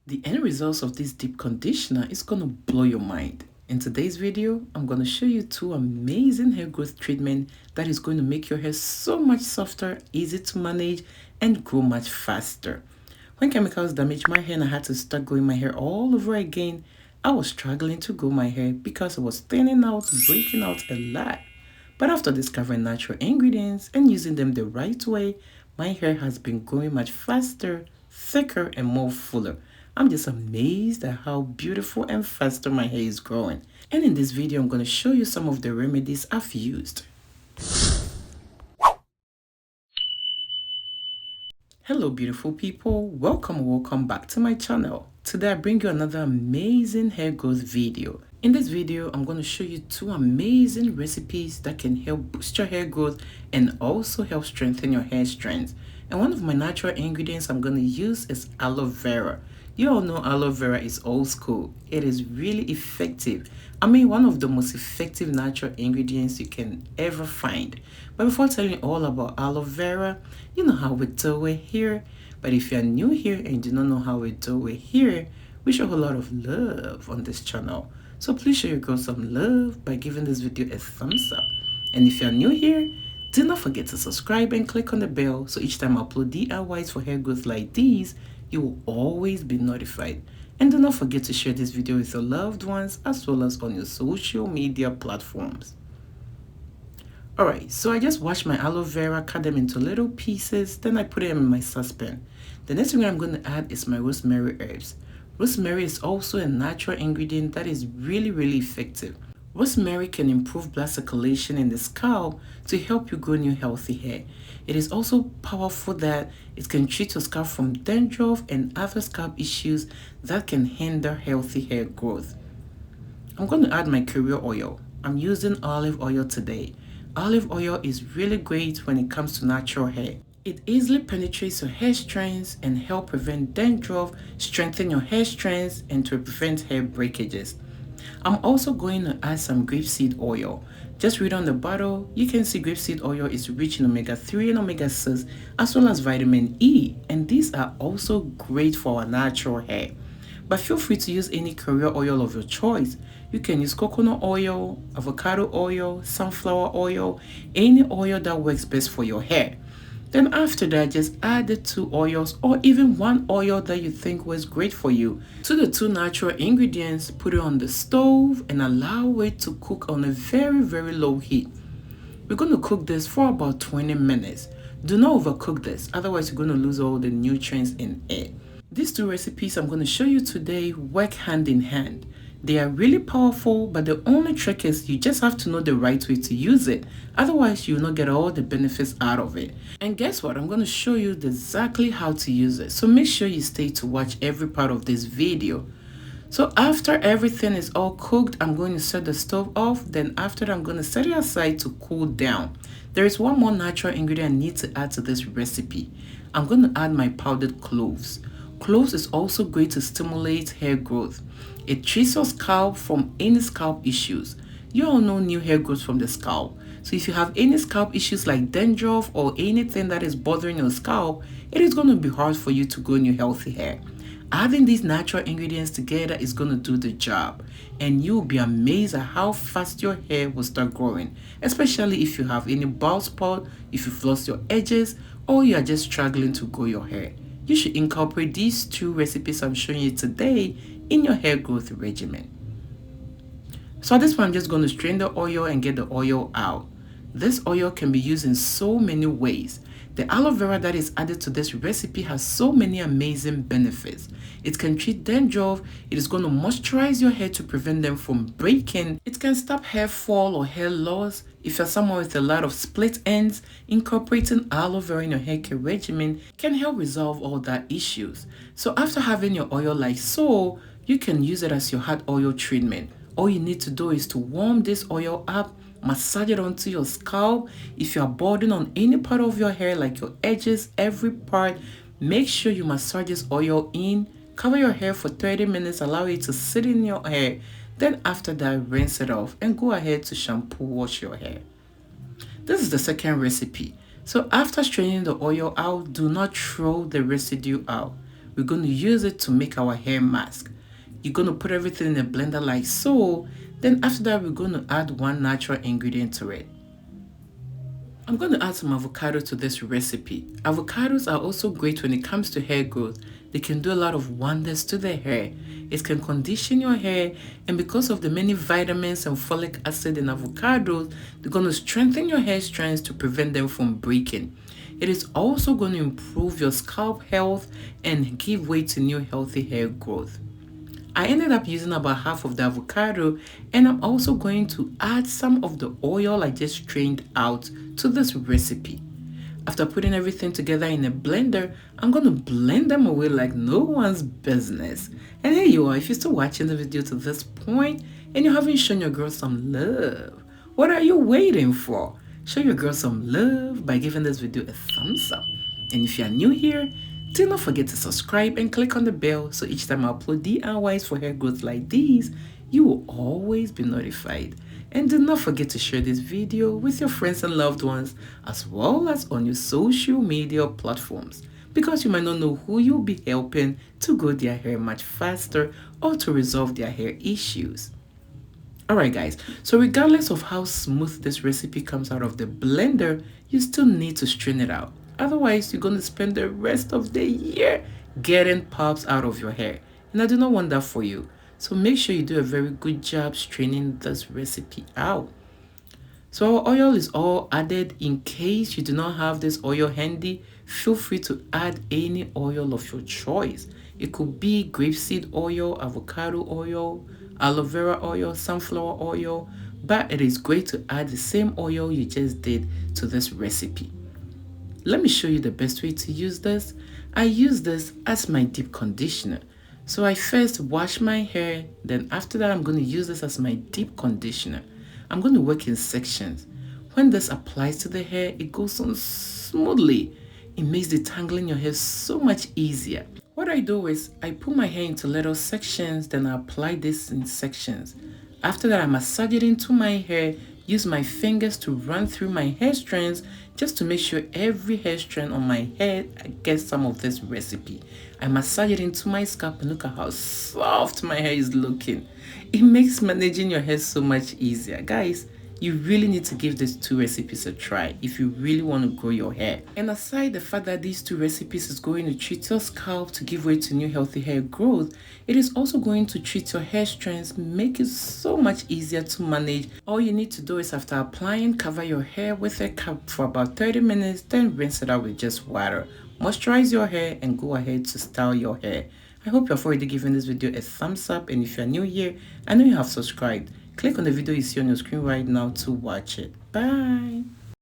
The end results of this deep conditioner is going to blow your mind. In today's video, I'm going to show you two amazing hair growth treatment that is going to make your hair so much softer, easy to manage, and grow much faster. When chemicals damaged my hair and I had to start growing my hair all over again, I was struggling to grow my hair because it was thinning out, breaking out a lot. But after discovering natural ingredients and using them the right way, my hair has been growing much faster, thicker, and more fuller. I'm just amazed at how beautiful and faster my hair is growing. And in this video, I'm going to show you some of the remedies I've used. Hello beautiful people, welcome back to my channel. Today I bring you another amazing hair growth video. In this video, I'm going to show you two amazing recipes that can help boost your hair growth and also help strengthen your hair strands. And one of my natural ingredients I'm going to use is aloe vera. You all know aloe vera is old school. It is really effective. I mean, one of the most effective natural ingredients you can ever find. But before telling you all about aloe vera, you know how we do it here. But if you're new here and do not know how we do it here, we show a lot of love on this channel. So please show your girl some love by giving this video a thumbs up. And if you're new here, do not forget to subscribe and click on the bell so each time I upload DIYs for hair growth like these, you will always be notified. And do not forget to share this video with your loved ones as well as on your social media platforms. Alright, so I just washed my aloe vera, cut them into little pieces, then I put them in my saucepan. The next thing I'm going to add is my rosemary herbs. Rosemary is also a natural ingredient that is really effective. Rosemary can improve blood circulation in the scalp to help you grow new healthy hair. It is also powerful that it can treat your scalp from dandruff and other scalp issues that can hinder healthy hair growth. I'm going to add my carrier oil. I'm using olive oil today. Olive oil is really great when it comes to natural hair. It easily penetrates your hair strands and help prevent dandruff, strengthen your hair strands, and to prevent hair breakages. I'm also going to add some grapeseed oil. Just read on the bottle, you can see grapeseed oil is rich in omega-3 and omega-6 as well as vitamin E, and these are also great for our natural hair. But feel free to use any carrier oil of your choice. You can use coconut oil, avocado oil, sunflower oil, any oil that works best for your hair. Then after that, just add the two oils or even one oil that you think was great for you to the two natural ingredients. Put it on the stove and allow it to cook on a very low heat. We're going to cook this for about 20 minutes. Do not overcook this, otherwise you're going to lose all the nutrients in it. These two recipes I'm going to show you today work hand in hand. They are really powerful, but the only trick is you just have to know the right way to use it. Otherwise, you will not get all the benefits out of it. And guess what? I'm going to show you exactly how to use it. So make sure you stay to watch every part of this video. So after everything is all cooked, I'm going to set the stove off. Then after that, I'm going to set it aside to cool down. There is one more natural ingredient I need to add to this recipe. I'm going to add my powdered cloves. Cloves is also great to stimulate hair growth. It treats your scalp from any scalp issues. You all know new hair grows from the scalp. So if you have any scalp issues like dandruff or anything that is bothering your scalp, it is going to be hard for you to grow new healthy hair. Adding these natural ingredients together is going to do the job. And you'll be amazed at how fast your hair will start growing. Especially if you have any bald spot, if you've lost your edges, or you are just struggling to grow your hair. You should incorporate these two recipes I'm showing you today in your hair growth regimen. So at this point, I'm just going to strain the oil and get the oil out. This oil can be used in so many ways. The aloe vera that is added to this recipe has so many amazing benefits. It can treat dandruff, it is going to moisturize your hair to prevent them from breaking, it can stop hair fall or hair loss. If you're someone with a lot of split ends, incorporating aloe vera in your hair care regimen can help resolve all that issues. So after having your oil like so, you can use it as your hot oil treatment. All you need to do is to warm this oil up, massage it onto your scalp. If you are balding on any part of your hair like your edges, every part, make sure you massage this oil in. Cover your hair for 30 minutes, allow it to sit in your hair. Then after that, rinse it off and go ahead to shampoo wash your hair. This is the second recipe. So after straining the oil out, do not throw the residue out. we're going to use it to make our hair mask. You're going to put everything in a blender like so. Then after that, we're going to add one natural ingredient to it. I'm going to add some avocado to this recipe. Avocados are also great when it comes to hair growth. They can do a lot of wonders to the hair. It can condition your hair, and because of the many vitamins and folic acid in avocados, they're going to strengthen your hair strands to prevent them from breaking. It is also going to improve your scalp health and give way to new healthy hair growth. I ended up using about half of the avocado, and I'm also going to add some of the oil I just strained out to this recipe. After putting everything together in a blender, I'm going to blend them away like no one's business. And here you are, if you're still watching the video to this point and you haven't shown your girl some love, what are you waiting for? Show your girl some love by giving this video a thumbs up. And if you are new here, do not forget to subscribe and click on the bell so each time I upload DIYs for hair growth like these, you will always be notified. And do not forget to share this video with your friends and loved ones, as well as on your social media platforms, because you might not know who you'll be helping to grow their hair much faster or to resolve their hair issues. Alright guys, so regardless of how smooth this recipe comes out of the blender, you still need to strain it out. Otherwise, you're going to spend the rest of the year getting pops out of your hair. And I do not want that for you. So make sure you do a very good job straining this recipe out. So our oil is all added. In case you do not have this oil handy, feel free to add any oil of your choice. It could be grapeseed oil, avocado oil, aloe vera oil, sunflower oil, but it is great to add the same oil you just did to this recipe. Let me show you the best way to use this. I use this as my deep conditioner. So I first wash my hair, then after that I'm going to use this as my deep conditioner. I'm going to work in sections. When this applies to the hair, it goes on smoothly. It makes detangling your hair so much easier. What I do is I put my hair into little sections, then I apply this in sections. After that, I massage it into my hair, use my fingers to run through my hair strands just to make sure every hair strand on my head gets some of this recipe. I massage it into my scalp and look at how soft my hair is looking. It makes managing your hair so much easier. Guys, you really need to give these two recipes a try if you really want to grow your hair. And aside the fact that these two recipes is going to treat your scalp to give way to new healthy hair growth, it is also going to treat your hair strands, make it so much easier to manage. All you need to do is after applying, cover your hair with a cap for about 30 minutes, then rinse it out with just water. Moisturize your hair and go ahead to style your hair. I hope you've already given this video a thumbs up, and if you're new here, I know you have subscribed. Click on the video you see on your screen right now to watch it. Bye!